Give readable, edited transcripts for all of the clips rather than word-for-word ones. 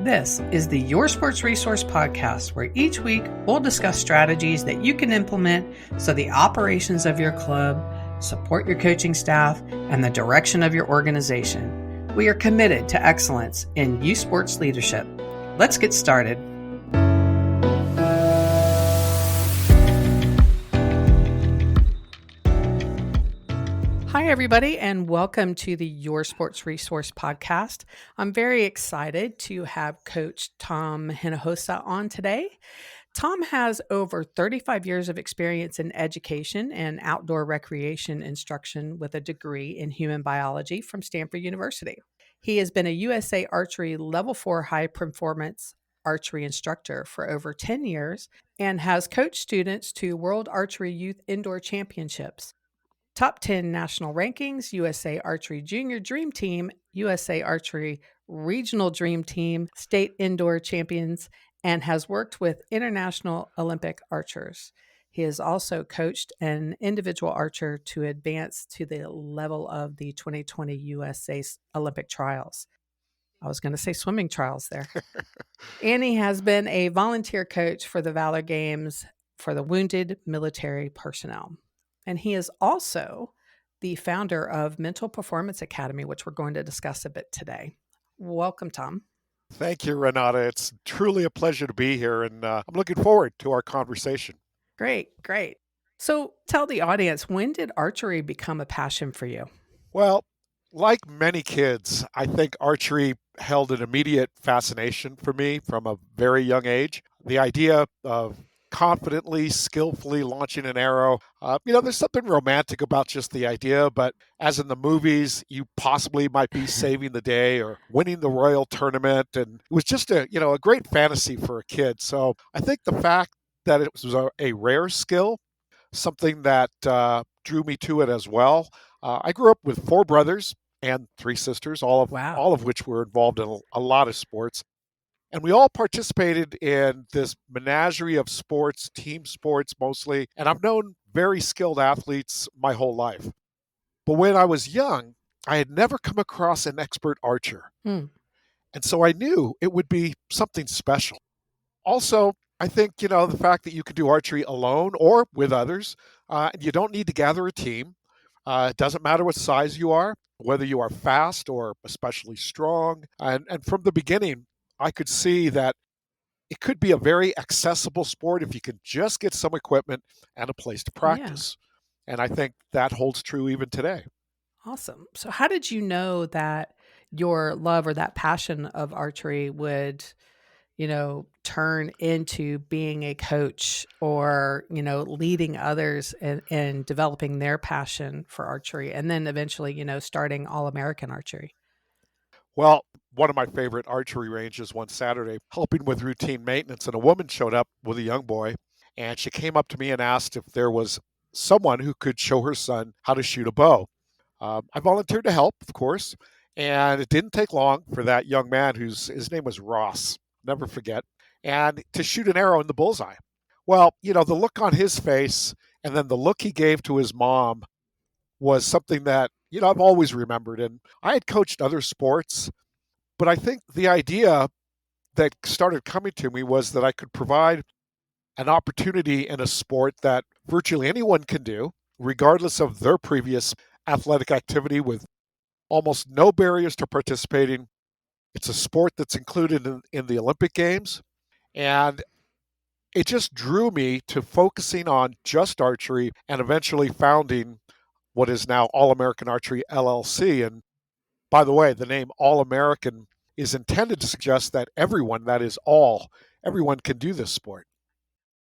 This is the Your Sports Resource Podcast, where each week we'll discuss strategies that you can implement so the operations of your club support your coaching staff and the direction of your organization. We are committed to excellence in youth sports leadership. Let's get started. Hi, everybody, and welcome to the Your Sports Resource Podcast. I'm very excited to have Coach Tom Hinojosa on today. Tom has over 35 years of experience in education and outdoor recreation instruction with a degree in human biology from Stanford University. He has been a USA Archery Level 4 high performance archery instructor for over 10 years and has coached students to World Archery Youth Indoor Championships, Top 10 national rankings, USA Archery Junior Dream Team, USA Archery Regional Dream Team, state indoor champions, and has worked with international Olympic archers. He has also coached an individual archer to advance to the level of the 2020 USA Olympic trials. I was going to say swimming trials there. And he has been a volunteer coach for the Valor Games for the wounded military personnel. And he is also the founder of Mental Performance Academy, which we're going to discuss a bit today. Welcome, Tom. Thank you, Renata. It's truly a pleasure to be here, and I'm looking forward to our conversation. Great. So tell the audience, when did archery become a passion for you? Well, like many kids, I think archery held an immediate fascination for me from a very young age. The idea of confidently, skillfully launching an arrow. There's something romantic about just the idea, but as in the movies, you possibly might be saving the day or winning the royal tournament. And it was just a great fantasy for a kid. So I think the fact that it was a rare skill, something that drew me to it as well. I grew up with 4 brothers and 3 sisters, all of which were involved in a lot of sports. And we all participated in this menagerie of sports, team sports mostly. And I've known very skilled athletes my whole life. But when I was young, I had never come across an expert archer. And so I knew it would be something special. Also, I think, the fact that you can do archery alone or with others, you don't need to gather a team. It doesn't matter what size you are, whether you are fast or especially strong. And from the beginning, I could see that it could be a very accessible sport if you can just get some equipment and a place to practice. Yeah. And I think that holds true even today. Awesome. So how did you know that your love or that passion of archery would, turn into being a coach or, leading others in developing their passion for archery and then eventually, starting All-American Archery? Well, one of my favorite archery ranges one Saturday, helping with routine maintenance, and a woman showed up with a young boy, and she came up to me and asked if there was someone who could show her son how to shoot a bow. I volunteered to help, of course, and it didn't take long for that young man, his name was Ross, never forget, and to shoot an arrow in the bullseye. Well, the look on his face and then the look he gave to his mom was something that, I've always remembered. And I had coached other sports, but I think the idea that started coming to me was that I could provide an opportunity in a sport that virtually anyone can do, regardless of their previous athletic activity, with almost no barriers to participating. It's a sport that's included in the Olympic Games. And it just drew me to focusing on just archery and eventually founding what is now All-American Archery LLC. And by the way, the name All-American is intended to suggest that everyone, that is everyone can do this sport.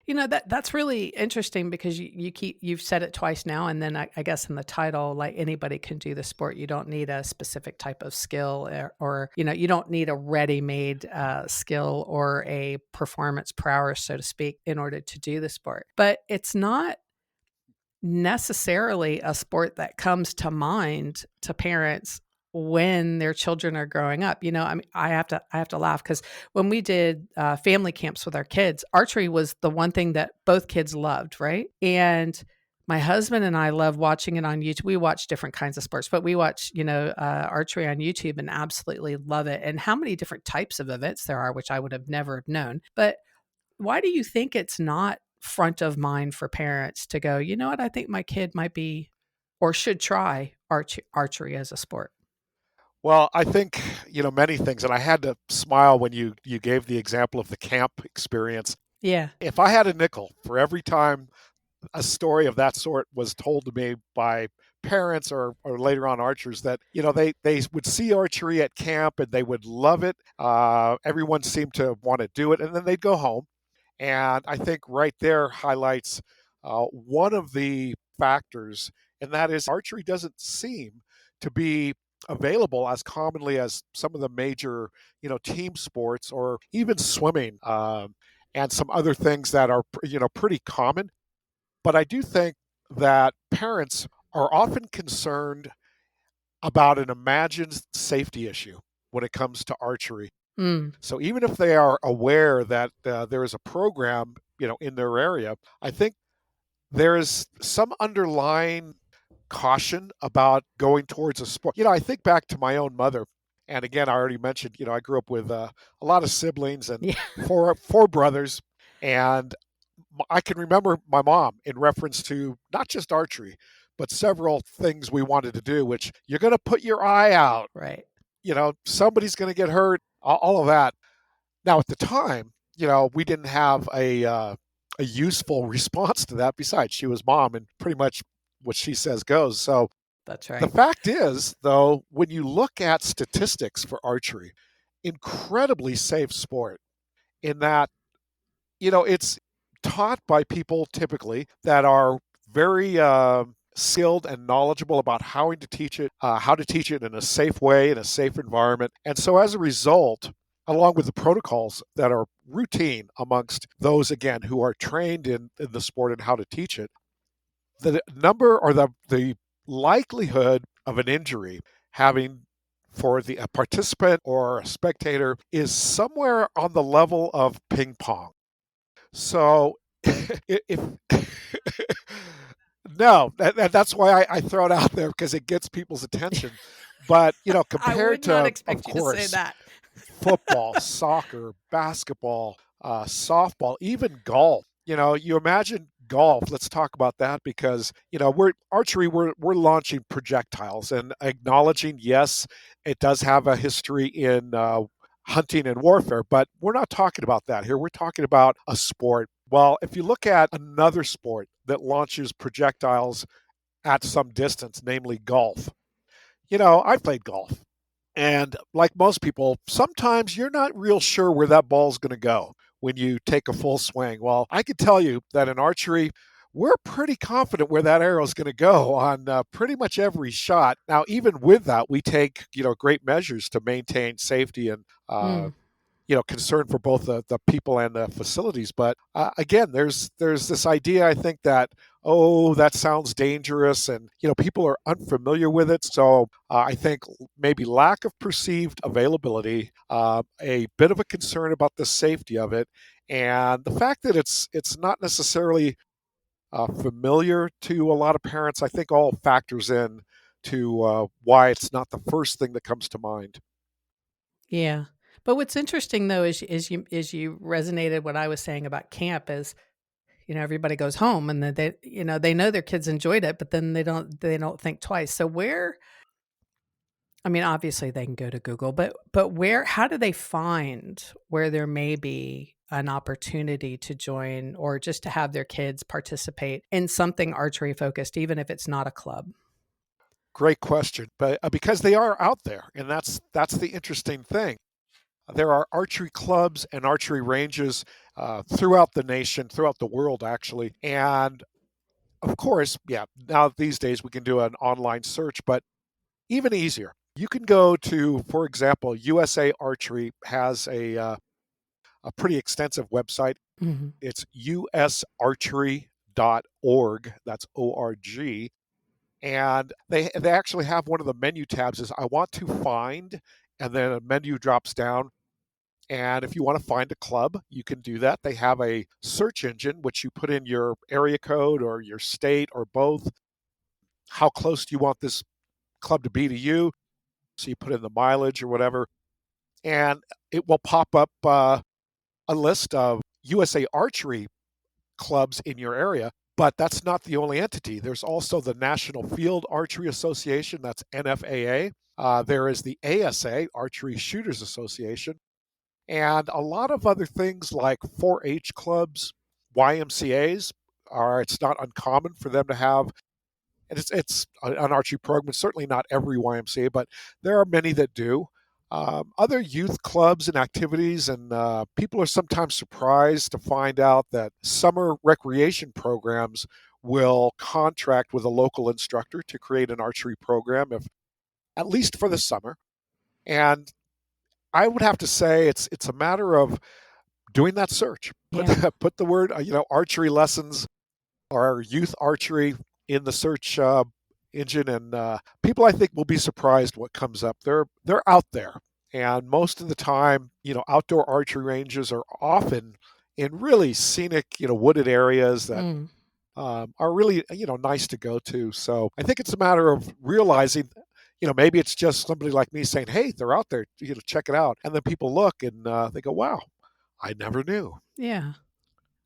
That's really interesting because you've said it twice now, and then I guess in the title, like anybody can do the sport. You don't need a specific type of skill, or you don't need a ready-made skill or a performance prowess, so to speak, in order to do the sport. But it's not necessarily a sport that comes to mind to parents when their children are growing up. I have to laugh because when we did family camps with our kids, archery was the one thing that both kids loved, right? And My husband and I love watching it on YouTube. We watch different kinds of sports, but we watch, archery on YouTube and absolutely love it. And how many different types of events there are, which I would have never known. But why do you think it's not front of mind for parents to go, you know what, I think my kid might be or should try archery as a sport? Well, I think, many things, and I had to smile when you gave the example of the camp experience. Yeah. If I had a nickel for every time a story of that sort was told to me by parents or later on archers that they would see archery at camp and they would love it. Everyone seemed to want to do it, and then they'd go home. And I think right there highlights one of the factors, and that is archery doesn't seem to be available as commonly as some of the major, team sports or even swimming, and some other things that are, pretty common. But I do think that parents are often concerned about an imagined safety issue when it comes to archery. Mm, So even if they are aware that there is a program, in their area, I think there is some underlying caution about going towards a sport. I think back to my own mother, and again, I already mentioned, I grew up with a lot of siblings and yeah. four brothers, and I can remember my mom in reference to not just archery, but several things we wanted to do, which you're going to put your eye out. Right. Somebody's going to get hurt, all of that. Now, at the time, we didn't have a useful response to that. Besides, she was mom, and pretty much what she says goes. So That's the right. fact is, though, when you look at statistics for archery, incredibly safe sport in that it's taught by people typically that are very skilled and knowledgeable about how to teach it in a safe way, in a safe environment. And so as a result, along with the protocols that are routine amongst those, again, who are trained in the sport and how to teach it, the number or the likelihood of an injury having for a participant or a spectator is somewhere on the level of ping pong. So if no, that's why I throw it out there because it gets people's attention. But I compared would not to, of expect you to say course, that. football, soccer, basketball, softball, even golf. You imagine golf. Let's talk about that because we're launching projectiles and acknowledging, yes, it does have a history in hunting and warfare, but we're not talking about that here. We're talking about a sport. Well, if you look at another sport that launches projectiles at some distance, namely golf, I've played golf. And like most people, sometimes you're not real sure where that ball's going to go when you take a full swing. Well, I can tell you that in archery, we're pretty confident where that arrow is going to go on pretty much every shot. Now, even with that, we take great measures to maintain safety and Mm, concern for both the people and the facilities. But again, there's this idea I think that that sounds dangerous, and people are unfamiliar with it. So I think maybe lack of perceived availability, a bit of a concern about the safety of it, and the fact that it's not necessarily familiar to a lot of parents. I think all factors in to why it's not the first thing that comes to mind. yeah. But what's interesting though is you resonated what I was saying about camp is, everybody goes home and then they know their kids enjoyed it, but then they don't think twice. So where I mean, obviously they can go to Google, but where how do they find where there may be an opportunity to join or just to have their kids participate in something archery focused, even if it's not a club? Great question, but because they are out there, and that's the interesting thing. There are archery clubs and archery ranges throughout the nation, throughout the world, actually. And of course, yeah, now these days we can do an online search, but even easier. You can go to, for example, USA Archery has a pretty extensive website. Mhm. It's usarchery.org. That's ORG. And they actually have one of the menu tabs is I want to find, and then a menu drops down And if you want to find a club, you can do that. They have a search engine, which you put in your area code or your state or both. How close do you want this club to be to you? So you put in the mileage or whatever, and it will pop up a list of USA Archery clubs in your area. But that's not the only entity. There's also the National Field Archery Association, that's NFAA. There is the ASA, Archery Shooters Association, and a lot of other things like 4-H clubs, YMCAs. It's not uncommon for them to have, and it's an archery program. It's certainly not every YMCA, but there are many that do. Other youth clubs and activities, and people are sometimes surprised to find out that summer recreation programs will contract with a local instructor to create an archery program, if at least for the summer. And I would have to say it's a matter of doing that search. Put Yeah. put the word archery lessons or youth archery in the search engine, and people I think will be surprised what comes up. They're out there, and most of the time, outdoor archery ranges are often in really scenic, wooded areas that Mm. are really nice to go to. So I think it's a matter of realizing. Maybe it's just somebody like me saying, "Hey, they're out there. Check it out." And then people look and they go, "Wow, I never knew." Yeah.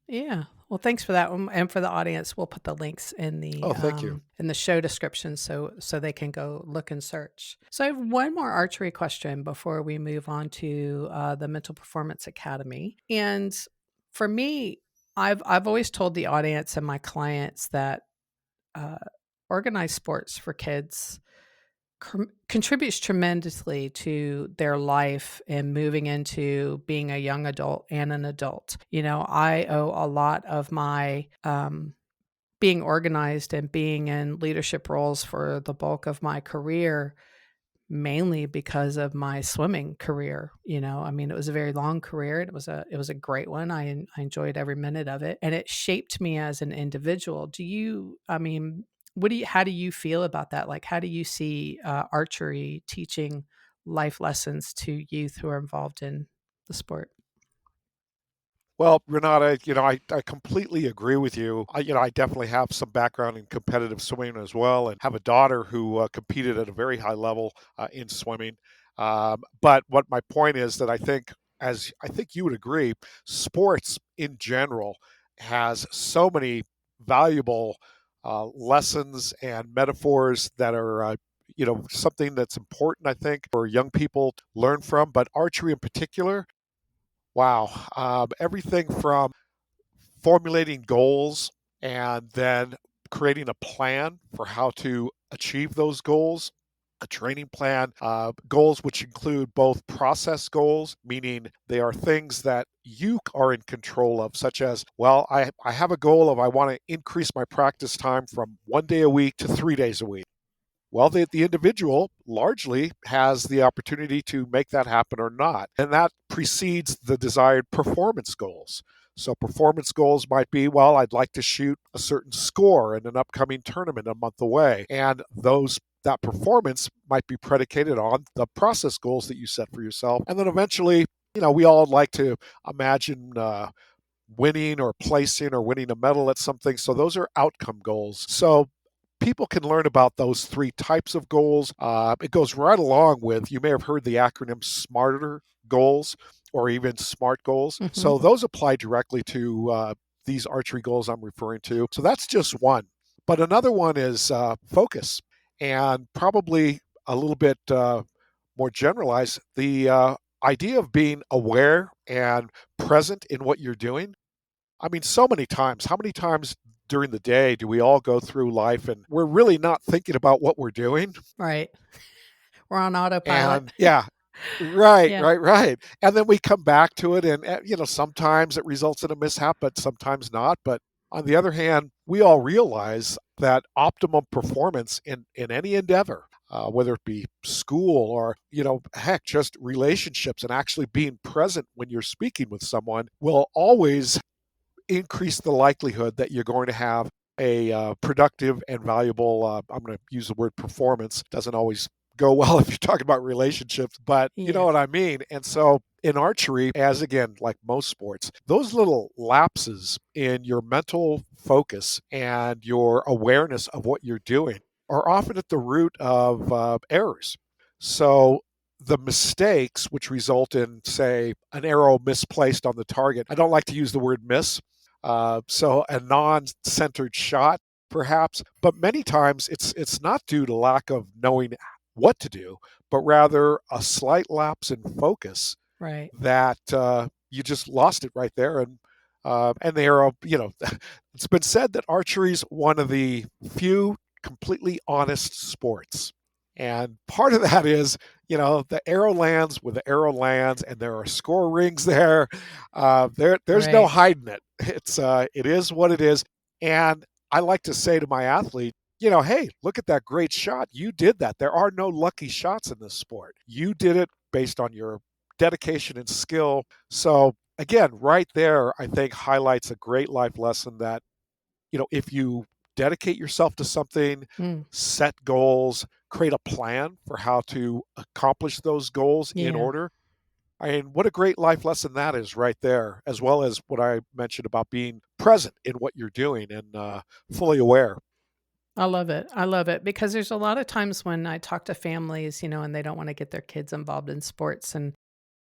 Yeah. Well, thanks for that. And for the audience, we'll put the links Oh, thank you. in the show description so they can go look and search. So I have one more archery question before we move on to the Mental Performance Academy. And for me, I've always told the audience and my clients that uh, organized sports for kids contributes tremendously to their life and moving into being a young adult and an adult. I owe a lot of my being organized and being in leadership roles for the bulk of my career mainly because of my swimming career. I mean, it was a very long career. It was a great one. I enjoyed every minute of it, and it shaped me as an individual. I mean, how do you feel about that? Like, how do you see archery teaching life lessons to youth who are involved in the sport? Well, Renata, I completely agree with you. I definitely have some background in competitive swimming as well, and have a daughter who competed at a very high level in swimming. But what my point is that as I think you would agree, sports in general has so many valuable lessons and metaphors that are, something that's important, I think, for young people to learn from. But archery in particular, wow. Everything from formulating goals and then creating a plan for how to achieve those goals, a training plan, goals which include both process goals, meaning they are things that you are in control of, such as, well, I have a goal of I want to increase my practice time from 1 day a week to 3 days a week. Well, the individual largely has the opportunity to make that happen or not. And that precedes the desired performance goals. So, performance goals might be, well, I'd like to shoot a certain score in an upcoming tournament a month away. And that performance might be predicated on the process goals that you set for yourself. And then eventually, we all like to imagine winning or placing or winning a medal at something. So, those are outcome goals. So, people can learn about those three types of goals. It goes right along with, you may have heard the acronym SMARTER goals or even SMART goals. Hmm. So those apply directly to these archery goals I'm referring to. So that's just one. But another one is focus, and probably a little bit more generalized, the idea of being aware and present in what you're doing. I mean, so many times. How many times during the day do we all go through life and we're really not thinking about what we're doing? Right. We're on autopilot. And yeah, right, Yeah. right, right. And then we come back to it, and sometimes it results in a mishap, but sometimes not. But on the other hand, we all realize that optimum performance in any endeavor, whether it be school or heck, just relationships and actually being present when you're speaking with someone, will always increase the likelihood that you're going to have a productive and valuable, I'm going to use the word performance. Doesn't always go well if you're talking about relationships, but you know Yeah. what I mean. And so in archery, as again, like most sports, those little lapses in your mental focus and your awareness of what you're doing are often at the root of errors. So the mistakes which result in, say, an arrow misplaced on the target, I don't like to use the word miss. So a non-centered shot, perhaps, but many times it's not due to lack of knowing what to do, but rather a slight lapse in focus Right. that you just lost it right there. And they are, it's been said that archery is one of the few completely honest sports. And part of that is, the arrow lands where the arrow lands, and there are score rings there. There's no Right. hiding it. It is what it is. And I like to say to my athlete, hey, look at that great shot. You did that. There are no lucky shots in this sport. You did it based on your dedication and skill. So again, right there, I think highlights a great life lesson that, if you dedicate yourself to something, Mm. set goals, create a plan for how to accomplish those goals in Yeah. order. I mean, what a great life lesson that is right there, as well as what I mentioned about being present in what you're doing and fully aware. I love it. I love it because there's a lot of times when I talk to families, and they don't want to get their kids involved in sports. And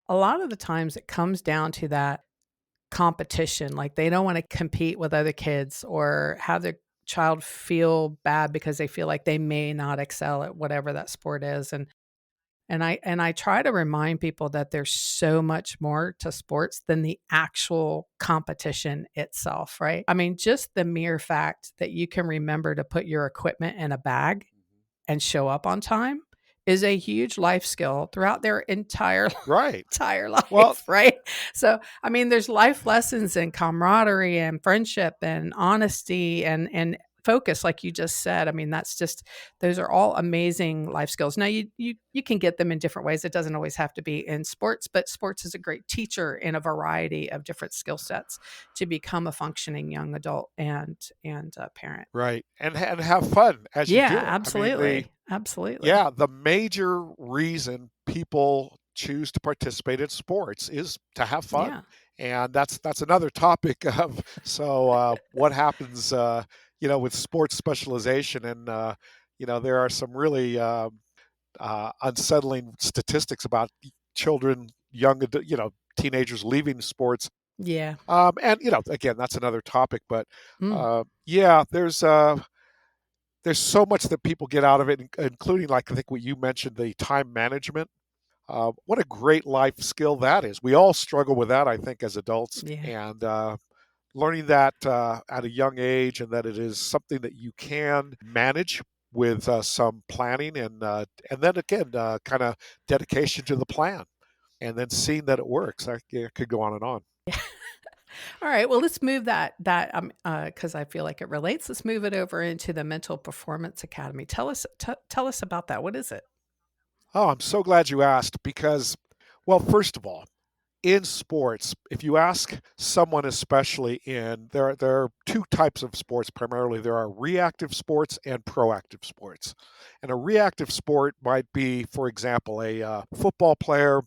a lot of the times it comes down to that competition. Like they don't want to compete with other kids or have their child feel bad because they feel like they may not excel at whatever that sport is. And I try to remind people that there's so much more to sports than the actual competition itself, right? I mean, just the mere fact that you can remember to put your equipment in a bag and show up on time is a huge life skill throughout their entire Right. entire Well, life, right? So, I mean, there's life lessons in camaraderie and friendship and honesty and focus, like you just said. I mean, that's just those are all amazing life skills. Now, you can get them in different ways. It doesn't always have to be in sports, but sports is a great teacher in a variety of different skill sets to become a functioning young adult and parent. right. And have fun as you Yeah, do it. I mean, absolutely, absolutely. yeah, the major reason people choose to participate in sports is to have fun. Yeah, And that's another topic of, so what happens with sports specialization, and there are some really unsettling statistics about children, teenagers leaving sports. yeah. And again, that's another topic, but Mm, yeah, there's so much that people get out of it, including, like, I think what you mentioned, the time management. What a great life skill that is. We all struggle with that, I think, as adults, yeah. and learning that at a young age, and that it is something that you can manage with some planning, and then again, kind of dedication to the plan, and then seeing that it works. I could go on and on. All right, well, let's move because I feel like it relates. Let's move it over into the Mental Performance Academy. Tell us about that. What is it? Oh, I'm so glad you asked because, well, first of all, in sports, if you ask someone, especially there are two types of sports primarily. There are reactive sports and proactive sports. And a reactive sport might be, for example, a football player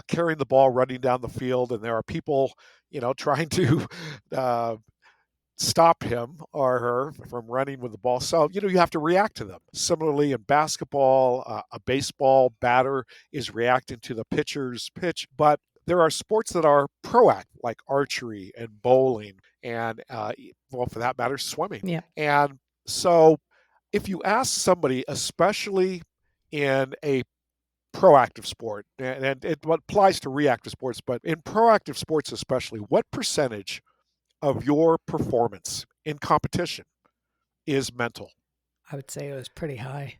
carrying the ball, running down the field, and there are people, trying to uh, stop him or her from running with the ball. So, you have to react to them. Similarly, in basketball, a baseball batter is reacting to the pitcher's pitch. But there are sports that are proactive, like archery and bowling, and, well, for that matter, swimming. Yeah, And so, if you ask somebody, especially in a proactive sport, and it applies to reactive sports, but in proactive sports especially, what percentage of your performance in competition is mental? I would say it was pretty high.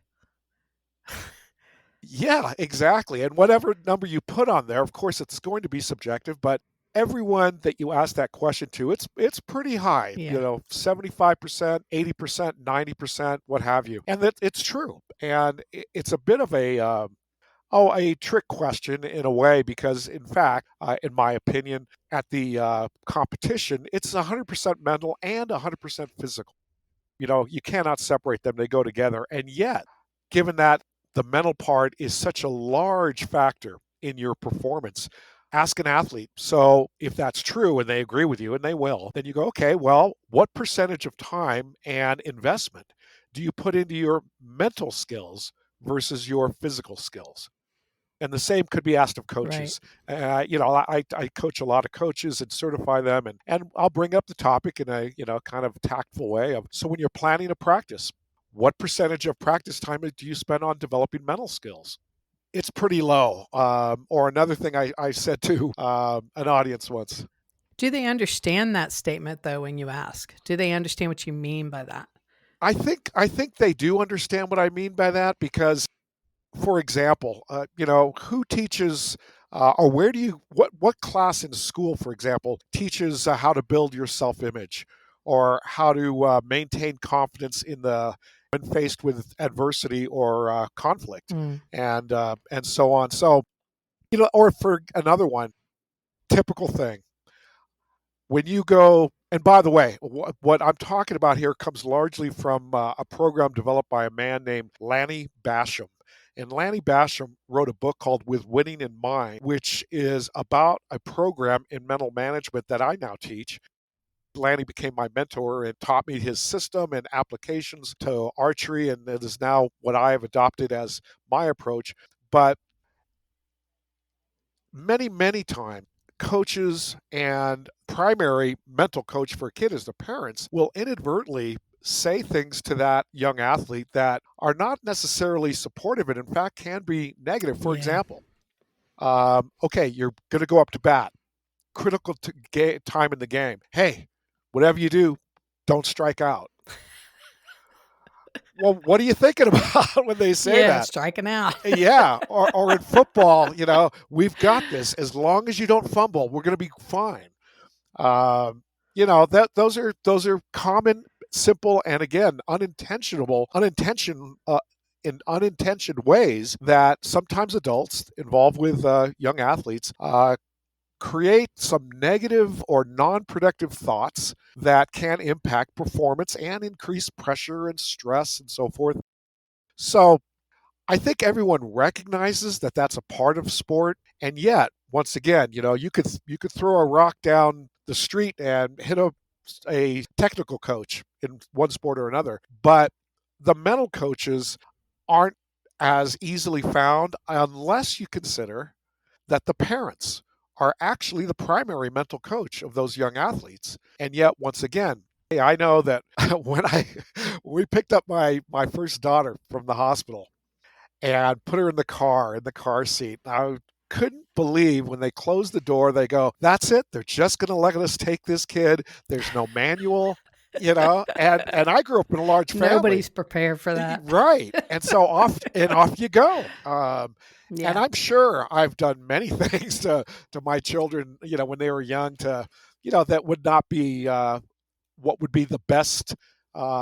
Yeah, exactly. And whatever number you put on there, of course, it's going to be subjective, but everyone that you ask that question to, it's pretty high, Yeah, 75%, 80%, 90%, what have you. And that it's true. And it's a bit of a trick question in a way, because in fact, in my opinion, at the competition, it's 100% mental and 100% physical. You cannot separate them. They go together. And yet, given that the mental part is such a large factor in your performance, ask an athlete. So if that's true and they agree with you, and they will, then you go, okay, well, what percentage of time and investment do you put into your mental skills versus your physical skills? And the same could be asked of Right. coaches. I coach a lot of coaches and certify them, and I'll bring up the topic in a kind of tactful way of, so when you're planning a practice, what percentage of practice time do you spend on developing mental skills? It's pretty low. Or another thing I said to an audience once. Do they understand that statement though when you ask? Do they understand what you mean by that? I think they do understand what I mean by that, because, for example, who teaches, or where do you what class in school, for example, teaches how to build your self image, or how to maintain confidence in the when faced with adversity or conflict, Mm. and so on. So, or for another one, typical thing when you go. And by the way, what I'm talking about here comes largely from a program developed by a man named Lanny Basham. And Lanny Basham wrote a book called With Winning in Mind, which is about a program in mental management that I now teach. Lanny became my mentor and taught me his system and applications to archery, and it is now what I have adopted as my approach. But many, many times, coaches and primary mental coach for a kid is the parents will inadvertently say things to that young athlete that are not necessarily supportive and in fact can be negative. For Yeah. example, okay, you're going to go up to bat, critical time in the game. Hey, whatever you do, don't strike out. Well, what are you thinking about when they say Yeah, that? striking out. Yeah, or in football, we've got this. As long as you don't fumble, we're going to be fine. That those are common, simple, and again in unintentioned ways that sometimes adults involved with young athletes create some negative or non-productive thoughts that can impact performance and increase pressure and stress and so forth. So I think everyone recognizes that that's a part of sport, and yet, once again, you could throw a rock down the street and hit a technical coach in one sport or another, but the mental coaches aren't as easily found unless you consider that the parents are actually the primary mental coach of those young athletes. And yet, once again, hey, I know that we picked up my first daughter from the hospital and put her in the car seat. I couldn't believe when they closed the door, they go, "That's it. They're just going to let us take this kid. There's no manual." And I grew up in a large family. Nobody's prepared for that. Right. And so off you go. And Yeah. I'm sure I've done many things to my children, when they were young, to, that would not be what would be the best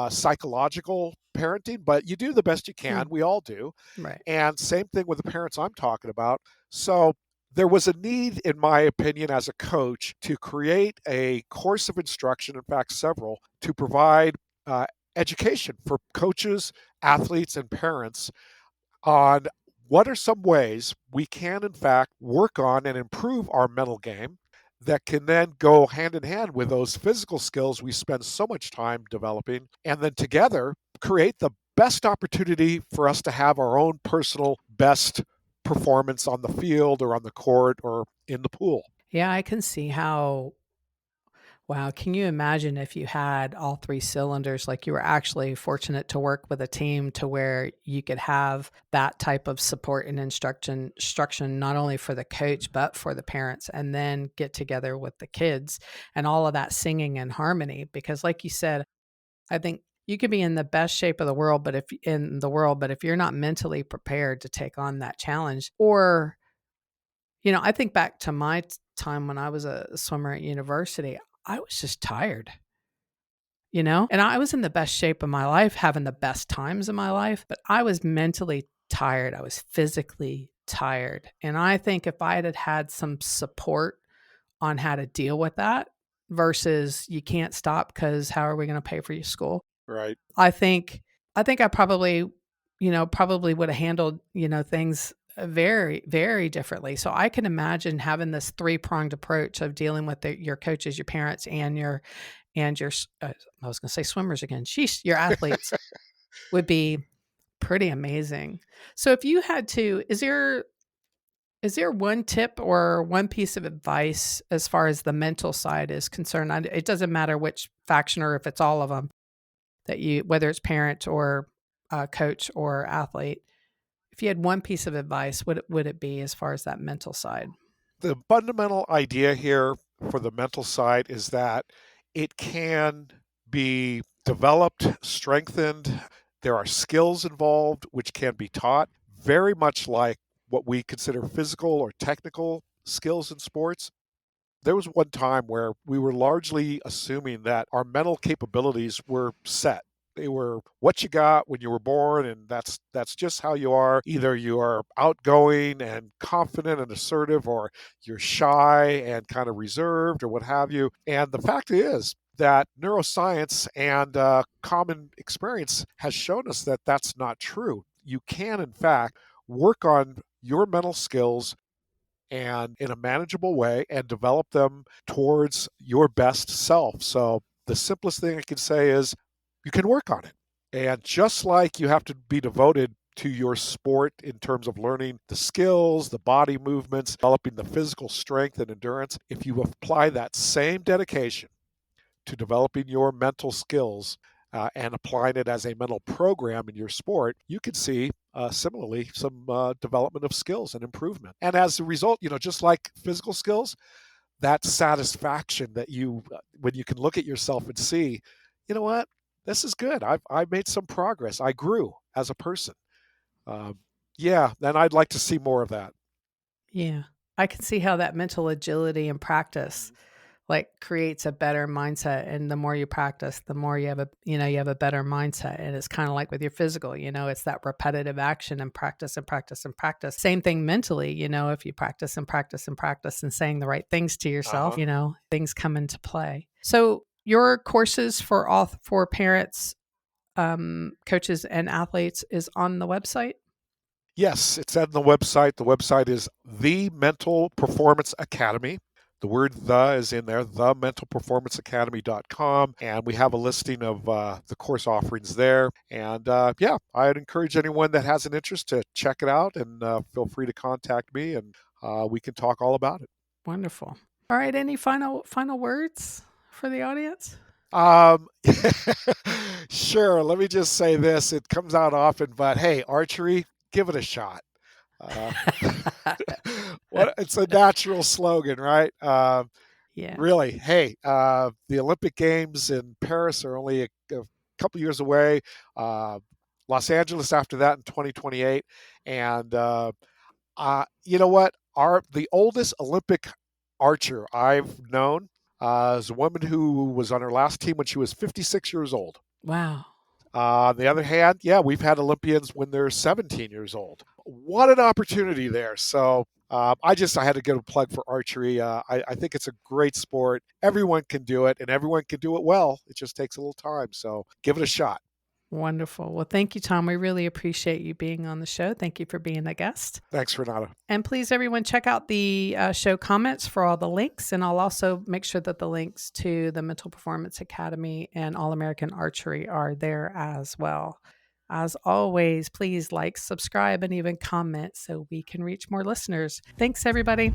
psychological parenting, but you do the best you can. Mm. We all do. Right. And same thing with the parents I'm talking about. So there was a need, in my opinion, as a coach, to create a course of instruction, in fact, several, to provide uh, education for coaches, athletes, and parents on what are some ways we can, in fact, work on and improve our mental game that can then go hand in hand with those physical skills we spend so much time developing, and then together create the best opportunity for us to have our own personal best performance on the field or on the court or in the pool. Yeah, I can see how. Wow, can you imagine if you had all 3 cylinders, like, you were actually fortunate to work with a team to where you could have that type of support and instruction not only for the coach, but for the parents, and then get together with the kids and all of that singing and harmony, because like you said, I think you could be in the best shape of the world, but if you're not mentally prepared to take on that challenge, or I think back to my time when I was a swimmer at university, I was just tired, and I was in the best shape of my life, having the best times of my life, but I was mentally tired. I was physically tired. And I think if I had had some support on how to deal with that versus you can't stop because how are we going to pay for your school? Right. I think I probably would have handled, things very, very differently. So I can imagine having this three-pronged approach of dealing with your coaches, your parents, and your I was going to say swimmers again. Sheesh, your athletes would be pretty amazing. So if you had to, is there one tip or one piece of advice as far as the mental side is concerned? It doesn't matter which faction or if it's all of them that you, whether it's parent or coach or athlete. If you had one piece of advice, what would it be as far as that mental side? The fundamental idea here for the mental side is that it can be developed, strengthened. There are skills involved which can be taught, very much like what we consider physical or technical skills in sports. There was one time where we were largely assuming that our mental capabilities were set. They were what you got when you were born, and that's just how you are. Either you are outgoing and confident and assertive, or you're shy and kind of reserved, or what have you. And the fact is that neuroscience and common experience has shown us that that's not true. You can, in fact, work on your mental skills and in a manageable way and develop them towards your best self. So the simplest thing I can say is you can work on it. And just like you have to be devoted to your sport in terms of learning the skills, the body movements, developing the physical strength and endurance, if you apply that same dedication to developing your mental skills and applying it as a mental program in your sport, you can see similarly some development of skills and improvement. And as a result, just like physical skills, that satisfaction that when you can look at yourself and see, you know what, this is good. I've made some progress. I grew as a person. Um, yeah, and I'd like to see more of that. Yeah. I can see how that mental agility and practice like creates a better mindset, and the more you practice, the more you have a better mindset. And it's kind of like with your physical, it's that repetitive action and practice and practice and practice. Same thing mentally, if you practice and practice and practice and saying the right things to yourself, Uh-huh. things come into play. So your courses for parents, coaches and athletes is on the website. Yes, it's on the website. The website is The Mental Performance Academy. The word the is in there, thementalperformanceacademy.com. And we have a listing of the course offerings there. And yeah, I'd encourage anyone that has an interest to check it out and feel free to contact me and we can talk all about it. Wonderful. All right. Any final words for the audience? Um, sure. Let me just say this. It comes out often, but hey, archery, give it a shot. Uh, it's a natural slogan, right? Yeah. Really, hey, the Olympic Games in Paris are only a couple years away. Uh, Los Angeles after that in 2028, and you know what? The oldest Olympic archer I've known is a woman who was on her last team when she was 56 years old. Wow. On the other hand, yeah, we've had Olympians when they're 17 years old. What an opportunity there. So I had to get a plug for archery. I think it's a great sport. Everyone can do it, and everyone can do it well. It just takes a little time. So give it a shot. Wonderful. Well, thank you, Tom. We really appreciate you being on the show. Thank you for being a guest. Thanks, Renata. And please, everyone, check out the show comments for all the links. And I'll also make sure that the links to the Mental Performance Academy and All American Archery are there as well. As always, please like, subscribe, and even comment so we can reach more listeners. Thanks, everybody.